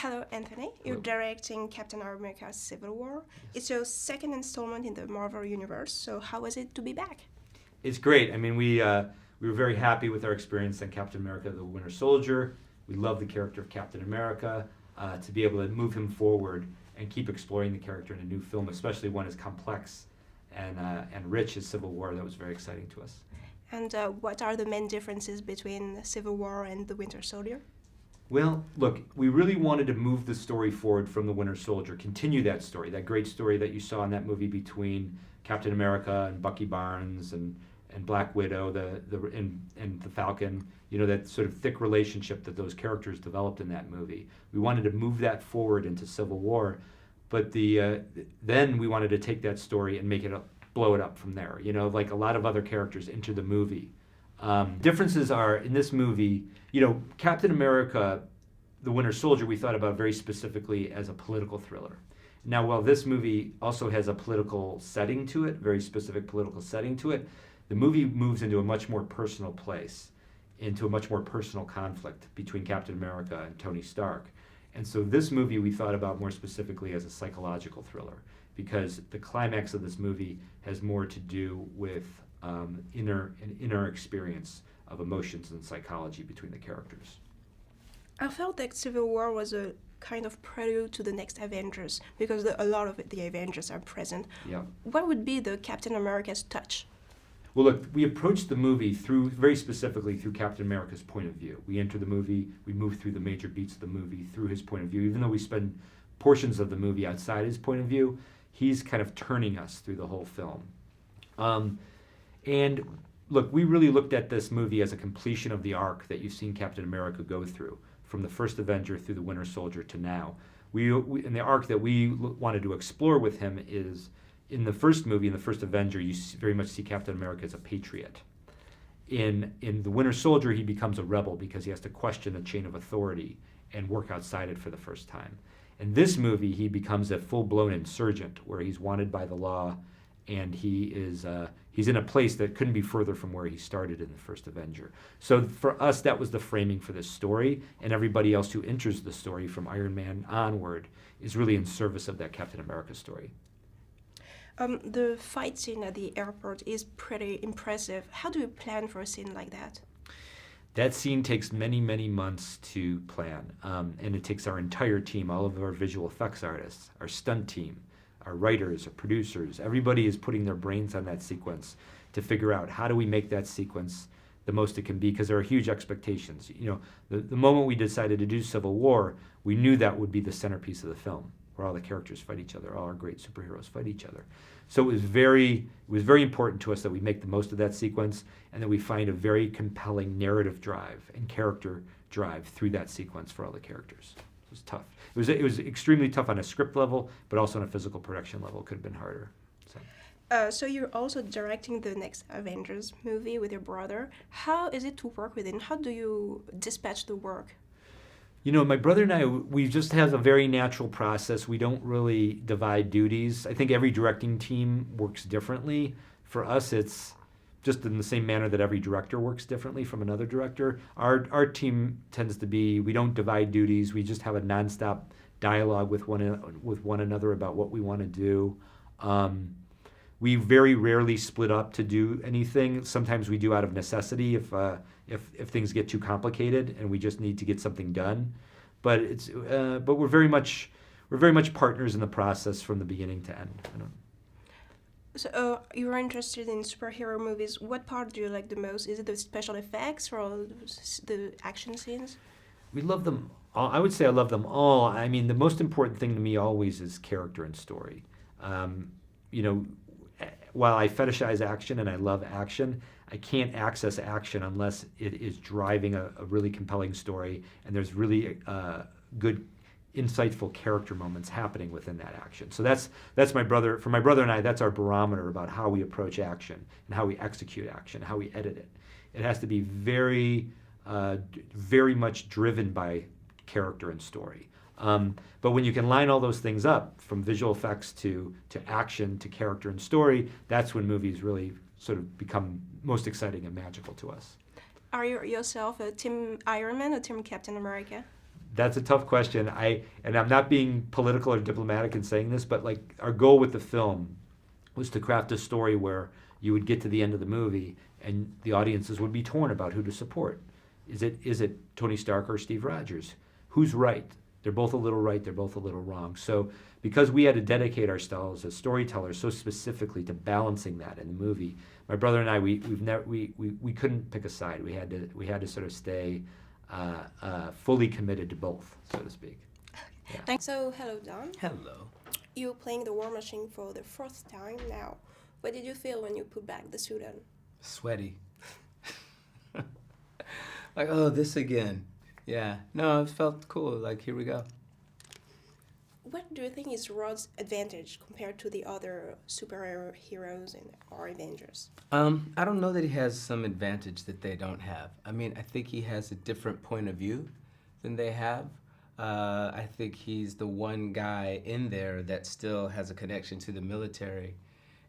Hello, Anthony. You're directing Captain America Civil War. It's your second installment in the Marvel Universe, so how was it to be back? It's great. I mean, we were very happy with our experience on Captain America the Winter Soldier. We love the character of Captain America. To be able to move him forward and keep exploring the character in a new film, especially one as complex and rich as Civil War, that was very exciting to us. And what are the main differences between Civil War and the Winter Soldier? Well, look, we really wanted to move the story forward from the Winter Soldier, continue that story, that great story that you saw in that movie between Captain America and Bucky Barnes and Black Widow, and the Falcon, that sort of thick relationship that those characters developed in that movie. We wanted to move that forward into Civil War, but then we wanted to take that story and blow it up from there. Like a lot of other characters enter the movie. Differences are, in this movie, Captain America, the Winter Soldier, we thought about very specifically as a political thriller. Now, while this movie also has a political setting to it, very specific political setting to it, the movie moves into a much more personal place, into a much more personal conflict between Captain America and Tony Stark. And so this movie we thought about more specifically as a psychological thriller, because the climax of this movie has more to do with inner experience of emotions and psychology between the characters. I felt that Civil War was a kind of prelude to the next Avengers, because a lot of the Avengers are present. Yeah. What would be the Captain America's touch? Well, look, we approached the movie very specifically through Captain America's point of view. We enter the movie, we move through the major beats of the movie through his point of view. Even though we spend portions of the movie outside his point of view, he's kind of turning us through the whole film. And look, we really looked at this movie as a completion of the arc that you've seen Captain America go through, from the first Avenger through the Winter Soldier to now. And the arc that we wanted to explore with him is, in the first movie, in the first Avenger, you very much see Captain America as a patriot. In the Winter Soldier, he becomes a rebel because he has to question the chain of authority and work outside it for the first time. In this movie, he becomes a full-blown insurgent, where he's wanted by the law, and he's in a place that couldn't be further from where he started in the first Avenger. So for us, that was the framing for this story, and everybody else who enters the story from Iron Man onward is really in service of that Captain America story. The fight scene at the airport is pretty impressive. How do you plan for a scene like that? That scene takes many, many months to plan, and it takes our entire team, all of our visual effects artists, our stunt team, our writers, our producers. Everybody is putting their brains on that sequence to figure out how do we make that sequence the most it can be, because there are huge expectations. The moment we decided to do Civil War, we knew that would be the centerpiece of the film, where all the characters fight each other, all our great superheroes fight each other. So it was very important to us that we make the most of that sequence, and that we find a very compelling narrative drive and character drive through that sequence for all the characters. It was tough. It was extremely tough on a script level, but also on a physical production level. It could have been harder. So you're also directing the next Avengers movie with your brother. How is it to work with him? How do you dispatch the work? My brother and I, we just have a very natural process. We don't really divide duties. I think every directing team works differently. For us, it's just in the same manner that every director works differently from another director. Our team tends to be, we don't divide duties. We just have a nonstop dialogue with one another about what we want to do. We very rarely split up to do anything. Sometimes we do out of necessity if things get too complicated and we just need to get something done. But we're very much partners in the process from the beginning to end. So you're interested in superhero movies. What part do you like the most? Is it the special effects or the action scenes? We love them all. I would say I love them all. I mean, the most important thing to me always is character and story. While I fetishize action and I love action, I can't access action unless it is driving a really compelling story and there's really good, insightful character moments happening within that action. So that's my brother. For my brother and I, that's our barometer about how we approach action and how we execute action, how we edit it. It has to be very much driven by character and story. But when you can line all those things up, from visual effects to action to character and story, that's when movies really sort of become most exciting and magical to us. Are you yourself a Team Iron Man or Team Captain America? That's a tough question. And I'm not being political or diplomatic in saying this, but like our goal with the film was to craft a story where you would get to the end of the movie and the audiences would be torn about who to support. Is it Tony Stark or Steve Rogers? Who's right? They're both a little right, they're both a little wrong. So because we had to dedicate ourselves as storytellers so specifically to balancing that in the movie, my brother and I, we couldn't pick a side. We had to sort of stay fully committed to both, so to speak. Yeah. Thanks. So, hello, Don. Hello. You're playing the War Machine for the first time now. What did you feel when you put back the suit on? Sweaty. Like, oh, this again. Yeah. No, it felt cool. Like, here we go. What do you think is Rod's advantage compared to the other superhero heroes in our Avengers? I don't know that he has some advantage that they don't have. I mean, I think he has a different point of view than they have. I think he's the one guy in there that still has a connection to the military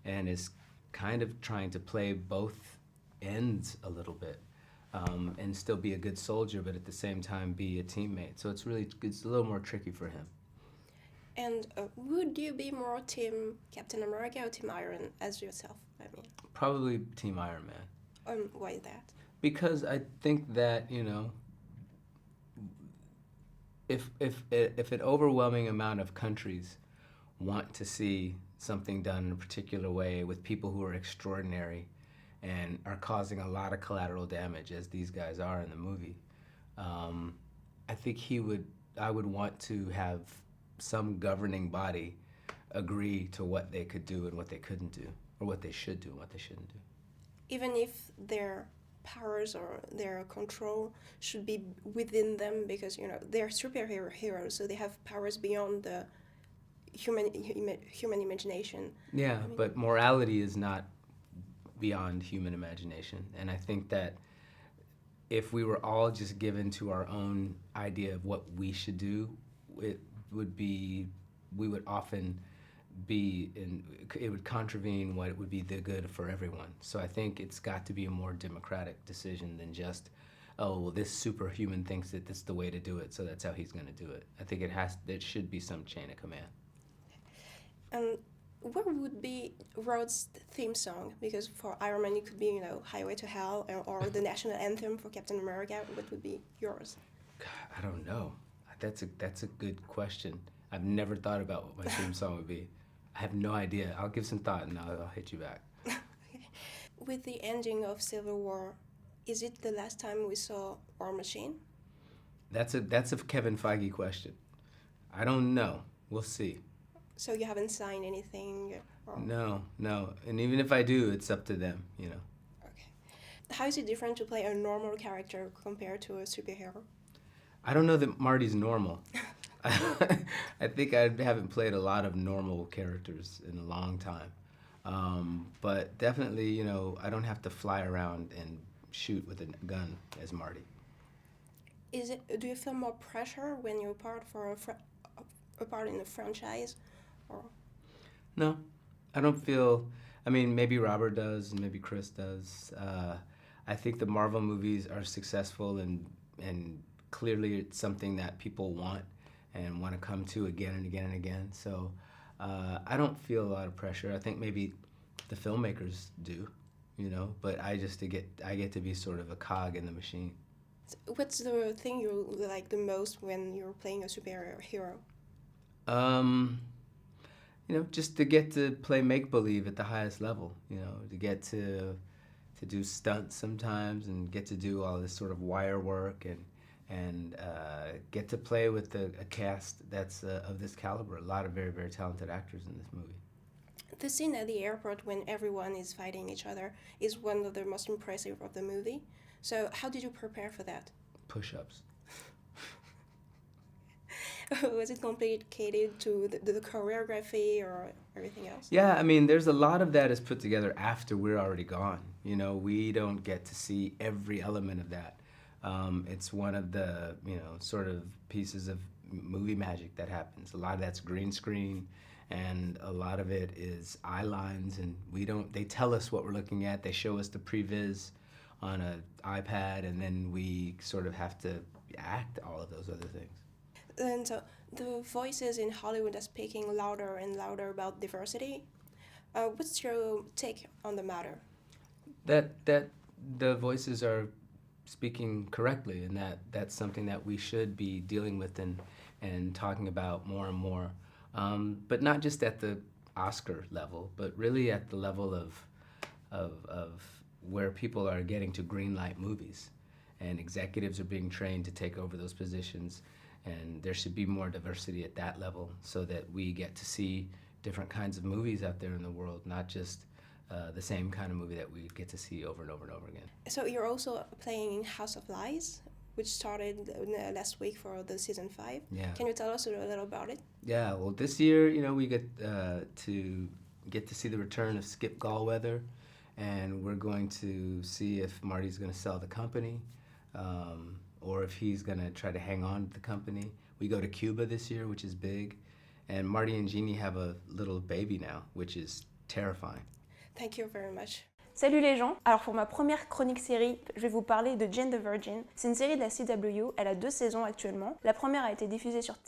and is kind of trying to play both ends a little bit. And still be a good soldier, but at the same time be a teammate. So it's a little more tricky for him. And would you be more Team Captain America or Team Iron as yourself? I mean, Probably Team Iron Man. why is that? Because I think that, you know, if an overwhelming amount of countries want to see something done in a particular way with people who are extraordinary and are causing a lot of collateral damage, as these guys are in the movie, I think I would want to have some governing body agree to what they could do and what they couldn't do, or what they should do and what they shouldn't do. Even if their powers or their control should be within them, because they're superhero heroes, so they have powers beyond the human imagination. Yeah, but morality is not beyond human imagination, and I think that if we were all just given to our own idea of what we should do, we would often it would contravene what it would be the good for everyone. So I think it's got to be a more democratic decision than just, oh, well, this superhuman thinks that this is the way to do it, so that's how he's going to do it. I think there should be some chain of command. What would be Rod's theme song? Because for Iron Man, it could be, Highway to Hell, or the national anthem for Captain America. What would be yours? God, I don't know. That's a good question. I've never thought about what my theme song would be. I have no idea. I'll give some thought and I'll hit you back. With the ending of Civil War, is it the last time we saw War Machine? That's a Kevin Feige question. I don't know. We'll see. So you haven't signed anything? No. And even if I do, it's up to them, Okay. How is it different to play a normal character compared to a superhero? I don't know that Marty's normal. I think I haven't played a lot of normal characters in a long time. But definitely, I don't have to fly around and shoot with a gun as Marty. Do you feel more pressure when you're part in a franchise? Or? No, I don't feel. I mean, maybe Robert does, and maybe Chris does. I think the Marvel movies are successful, and clearly it's something that people want and want to come to again and again and again. So I don't feel a lot of pressure. I think maybe the filmmakers do, but I get to be sort of a cog in the machine. What's the thing you like the most when you're playing a superhero? Just to get to play make-believe at the highest level, to get to do stunts sometimes and get to do all this sort of wire work and get to play with a cast that's of this caliber. A lot of very, very talented actors in this movie. The scene at the airport when everyone is fighting each other is one of the most impressive of the movie. So how did you prepare for that? Push-ups. Was it complicated to the choreography or everything else? Yeah, I mean, there's a lot of that is put together after we're already gone. We don't get to see every element of that. It's one of the, sort of pieces of movie magic that happens. A lot of that's green screen, and a lot of it is eye lines, and they tell us what we're looking at. They show us the previs on an iPad, and then we sort of have to act all of those other things. And so the voices in Hollywood are speaking louder and louder about diversity. What's your take on the matter? That the voices are speaking correctly, and that's something that we should be dealing with and talking about more and more. But not just at the Oscar level, but really at the level of where people are getting to greenlight movies, and executives are being trained to take over those positions, and there should be more diversity at that level so that we get to see different kinds of movies out there in the world, not just the same kind of movie that we get to see over and over and over again. So you're also playing in House of Lies, which started last week for the season 5. Yeah. Can you tell us a little about it? Yeah, well, this year, we get to see the return of Skip Gallweather, and we're going to see if Marty's going to sell the company, or if he's going to try to hang on to the company. We go to Cuba this year, which is big, and Marty and Jeannie have a little baby now, which is terrifying. Thank you very much. Salut les gens. Alors pour ma première chronique série, je vais vous parler de Jane the Virgin. C'est une série de la CW, elle a 2 saisons actuellement. La première a été diffusée sur